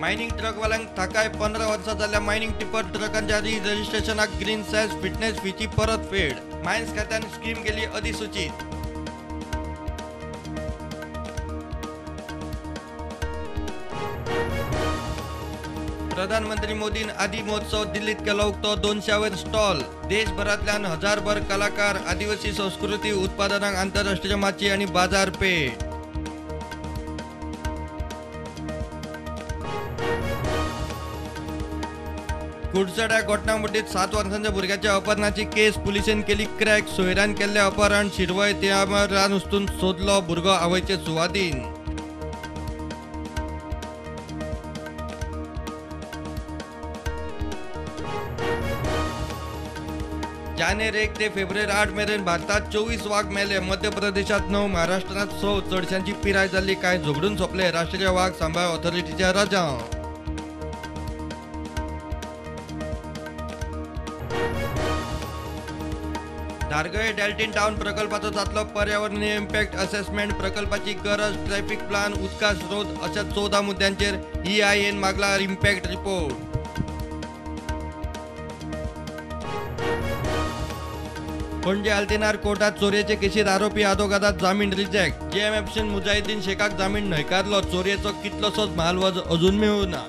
Mining ट्रकवाल्यांक थाकाय 15 वर्सां जाल्या मायनिंग टिपर ट्रकांच्या रजिस्ट्रेशनाक ग्रीन सेस फिटनेस फीची परतफेड. मायन्स खात्यान स्कीम केली अधिसूचित. प्रधानमंत्री मोदीन आदी महोत्सव दिल्लीत केलो उक्तो 200 स्टॉल. देशभरातल्यान हजारभर कलाकार, आदिवासी संस्कृती उत्पादनांक आंतरराष्ट्रीय माची आणि बाजारपेठ. कुडचड्या घटनामडीत 7 वर्सांच्या भुरग्याच्या अपहरणाची केस पुलिसेन केली क्रॅक. सोयऱ्यान केल्ले अपहरण शिरवय तिळामळ रान उस्तून सोदलो भुरगो आवयचे सुवादीन. जानेर 1 ते फेब्रुवारी 8 मेरेन भारतात 24 वाघ मेले. मध्य प्रदेशात 9, महाराष्ट्रात 6. चडशांची पिराय जाल्ली, काय झगडून सोंपले. राष्ट्रीय वाघ सांबाळ ऑथॉरिटीच्या रजाव. धारगळे डेल्टिन टाउन प्रकल्पाचो जातलो पर्यावरणीय इम्पॅक्ट असेसमेंट. प्रकल्पाची गरज, ट्रॅफिक प्लान, उदका स्रोत अशा 14 मुद्द्यांचेर EIAन मागला इम्पॅक्ट रिपोर्ट. पणजे आल्तिनार कोर्टात चोरयेचे केशीत आरोपी आदोगादात जामीन रिजेक्ट. JMFCन मुजाहिदीन शेखाक जामीन न्हयकारलो. चोरयेचो कितलोसोच म्हालवज अजून मेळूना.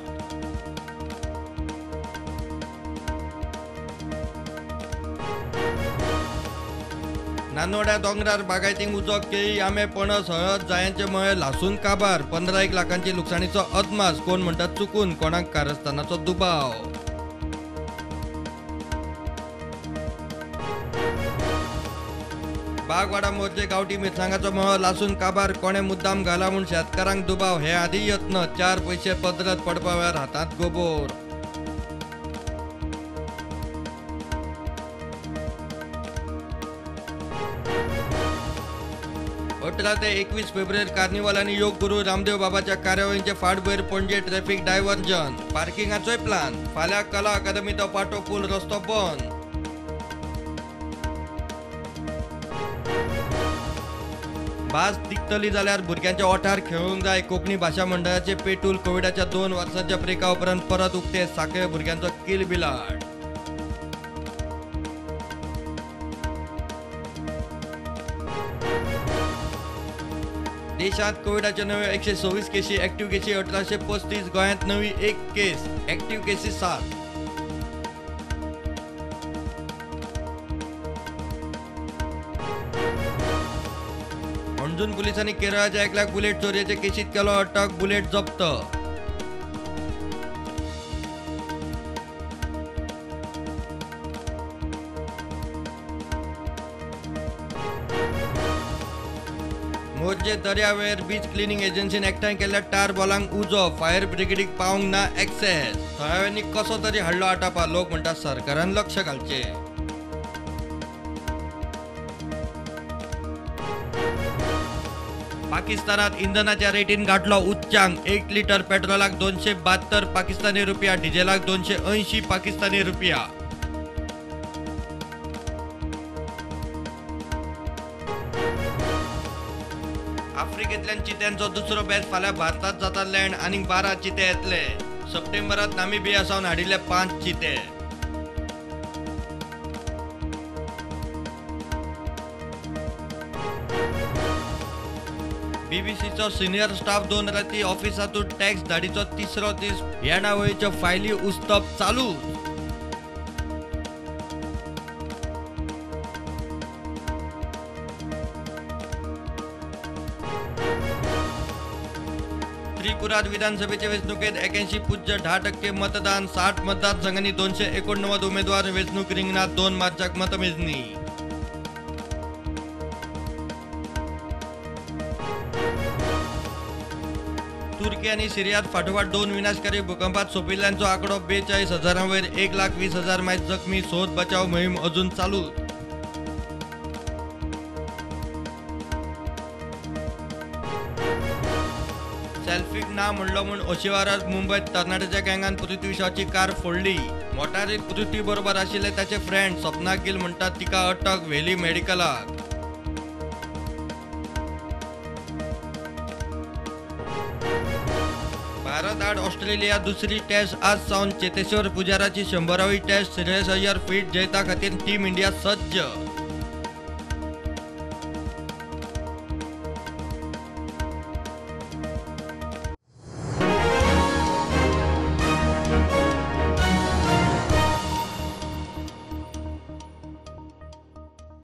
नानोड्या दोंगरार बागायतींक उजो, केळी, आंबे, पणस, हळद, जायांचे मळे लासून काबार. 15 लाखांची लुकसाणीचो अदमास. कोण म्हणटात चुकून, कोणाक कारस्थानाचो दुबाव. बागवाडा मोर्चे गावठी मिरसांगाचो मळो लासून काबार. कोणे मुद्दाम घाला म्हूण शेतकारांक दुबाव. हे आदी यत्न. 4 पैसे पदरत पडपा वेळार हातांत गोबोर. अठरा ते 21 फेब्रुवारी कार्निवाल आणि योग गुरु रामदेव बाबाच्या कार्यावळींचे फाटभुंयेर पणजे ट्रॅफिक डायव्हर्जन. पार्किंगाचोय प्लान. फाल्यां कला अकादमीचो पाटो पूल रस्तो बंद. भास तिगतली जाल्यार भुरग्यांच्या ओठार खेळूंक जाय. कोंकणी भाशा मंडळाचे पेटूल. कोविडाच्या 2 वर्सांच्या ब्रेका उपरांत परत उक्ते. साखळे भुरग्यांचो किलबिलाट. देशात कोविडाच्या नव्यो 126 केशी. ऍक्टिव्ह केशी 1835. गोंयांत नवी 1 केस. ऍक्टिव्ह केसी 7. अंजुन पोलिसांनी केरळाच्या 1 लाख बुलेट चोरयेचे केशीत केलो अटक. बुलेट जप्त. मोर्जे दर्यावेळेर बीच क्लिनिंग एजन्सीन एकठांय केल्ल्या टार बॉलांक उजो. फायर ब्रिगेडीक पावंक ना एक्सेस. थळाव्यांनी कसो तरी हाडलो आटापा. लोक म्हणटा सरकारान लक्ष घालचे. पाकिस्तानात इंधनाच्या रेटीन गाठलो उच्चांक. 1 लिटर पेट्रोलाक 272 पाकिस्तानी रुपया. डिझेलाक 280 पाकिस्तानी रुपया. आफ्रिकेतल्यान चित्यांचो दुसरो बॅच फाल्यां भारतात जाता लँड. आनीक 12 चिते येतले. सप्टेंबरात नामिबिया सावन हाडिल्ले 5 चिते. बीबीसीचो सिनियर स्टाफ 2 राती ऑफिसातून टॅक्स धाडीचो 3रो दीस. येणावळीच्यो फायली उस्तप चालू. त्रिपुरात विधानसभेचे वेंचणुकेत 81.10% मतदान. 60 मतदारसंघांनी 289 उमेदवार. वेंचणूक रिंगणात 2 मार्चाक मतमेजणी. तुर्की आणि सिरियात फाटोफाट 2 विनाशकारी भूकंपात सोंपिल्ल्यांचो आंकडो 42,000 वयर. 1,20,000 मायज जखमी. सोद बचाव मोहीम अजून चालू. सेल्फीक ना म्हणलो म्हूण ओशिवारात मुंबईत तरणाट्याच्या गँगान पृथ्वी शॉची कार फोडली. मोटारीत पृथ्वी बरोबर आशिल्ले ताचे फ्रेंड. सपना गिल म्हणटात तिका अटक. व्हेली मेडिकलाक. भारत आड ऑस्ट्रेलिया दुसरी टेस्ट आज सावन चेतेश्वर पुजाराची 100वी टेस्ट. श्रेयस अय्यर फिट. जैता खातीर टीम इंडिया सज्ज.